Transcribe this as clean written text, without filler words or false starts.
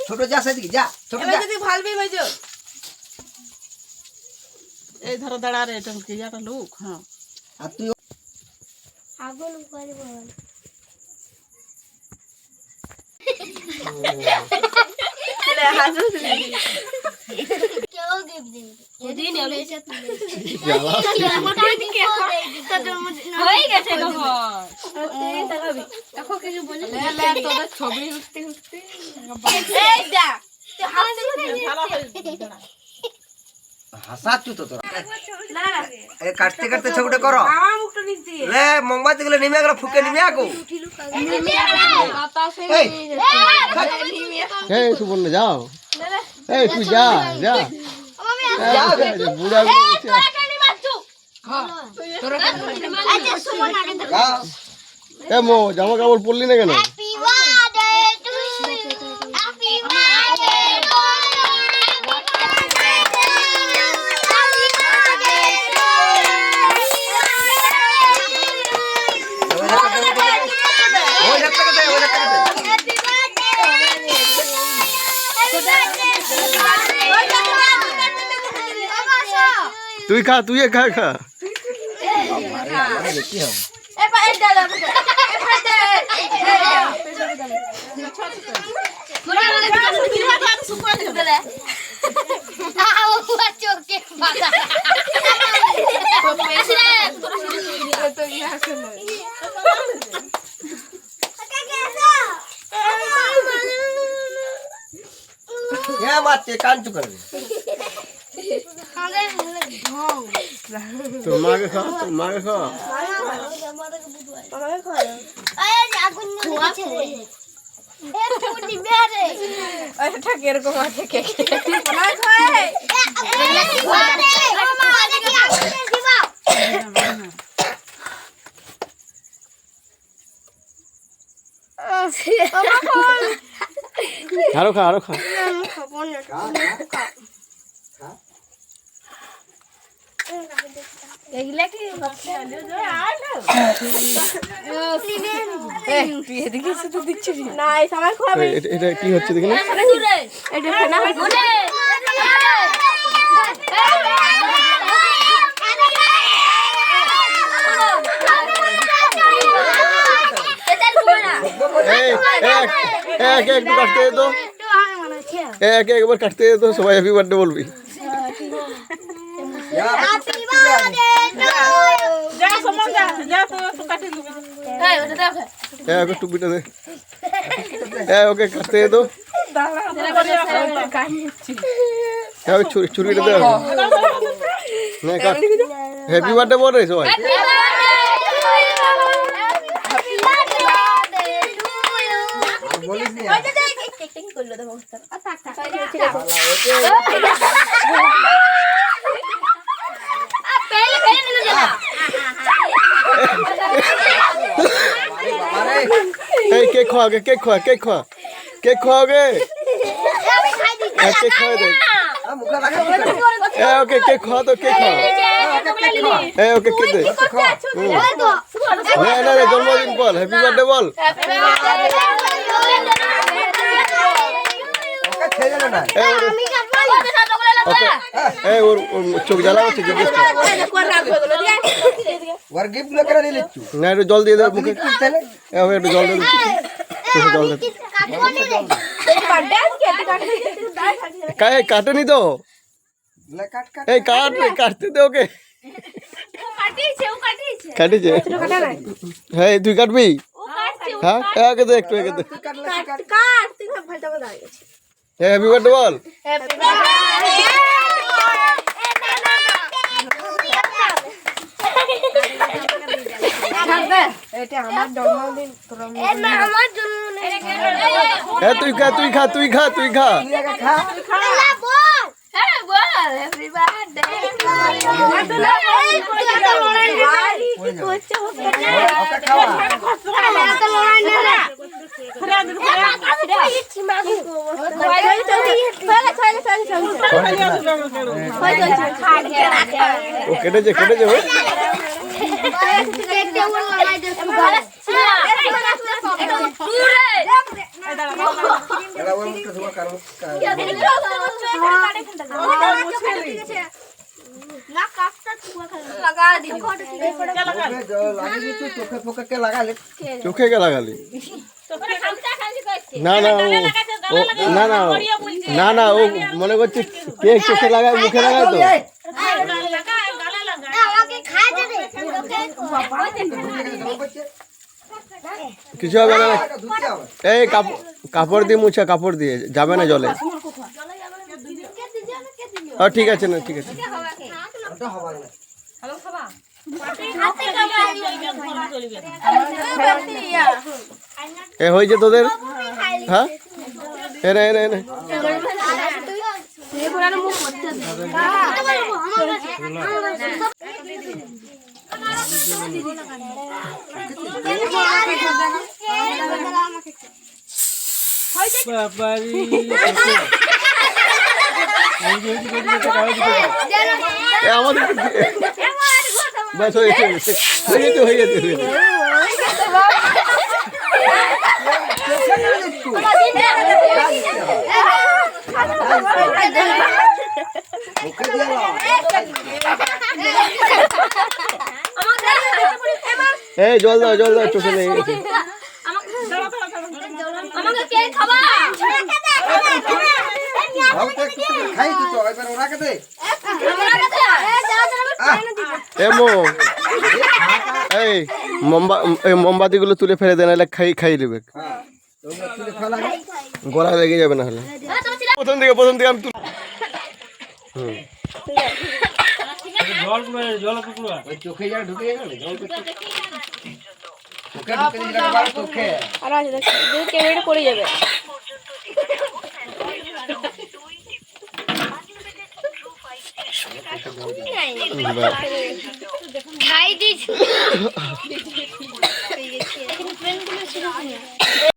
ছোট যা সেদিকে যা ছোট এই ধরো দাঁড়া রে এটা কি একটা লোক। হ্যাঁ আর তুই আগুন উপরে বল লে হাসু কেউ গিফট দিন দিন এলে হয়ে গেছে দেখো কিছু বলে তোদের ছবি উঠতে উঠতে এই দা ভালো হয়েছে হাসাচ্ছু তো তোরা কাটতে কাটতে ছবিটা করো লে মোমবাতি গুলো নেমে গেল ফুকে নেমে আগো এই সুবর্ণ যাও এই তুই যা যা বুড়া এ মো জামা কাপড় পরলি না কেন? তুই খা তুই খা খা মারতে কাঞ্চু করবে তোর মাকে খা তোর মাকে খা কিরকম আছে কে আরো খা আরো খা এগুলা কি এটা কি হচ্ছে দেখি না একটু কাটতে দে তো একবার কাটতে দে তো সবাই হ্যাপি বার্থডে বলবি টুপিটা দে ওকে কাটতে দে তো ছুরিটা দে হ্যাপি বার্থডে বল রে সবাই কেক খাওয়াগে কেক খাওয়া কেক খাওয়া কেক খাওয়াগে কেক খাওয়া দে ওকে কেক খাওয়া তো কেক খাওয়া ওকে কেক দে না জন্মদিন বল হ্যাপি বার্থডে বল ওর চোখ জ্বালা হচ্ছে না একটু জল দিয়ে দেবো মুখে একটু জল দিয়ে চোখে জল দিয়ে কাটেনি তো এই কাটতে দে ওকে কাটিছে হ্যাঁ তুই কাটবি হ্যাঁ একে দে একটু একে দে হ্যাপি বার্থডে বল তুই খা তুই খা তুই খা তুই খা হ্যাপি বার্থডে ওকে খাওয়া ও কেটেছে কেটেছে ভাই এলা ওর মুখে ধোয়া কারণ লাগিয়ে তুই চোখে ফোকে কে লাগালে চোখে কে লাগালি না না ও না না না না ও মনে করছে কে চোখে লাগায় মুখে লাগায় তো কিছু হবে না এই কাপড় দিয়ে মুছা কাপড় দিয়ে যাবে না জলে ঠিক আছে না ঠিক আছে এ হয়েছে তোদের হ্যাঁ এনে এনে এনে আমাদের বাস হয়ে গেছে হয়ে গেছে হয়ে গেছে এই জল দাও চোখে লেগে গেছে আমাকে কে খাবা খাই তো এবার ওরাকে দে এই মোমবাতিগুলো তুলে ফেলে দেন নাহলে খাই নেবে গলা লেগে যাবে না হলে প্রথম দিকে আমি চোখে যা ঢুকে গেল চোখে ঢুকে দিলে চোখে আর আছে দেখো ক্যামেরা পড়ে যাবে খাই দিছ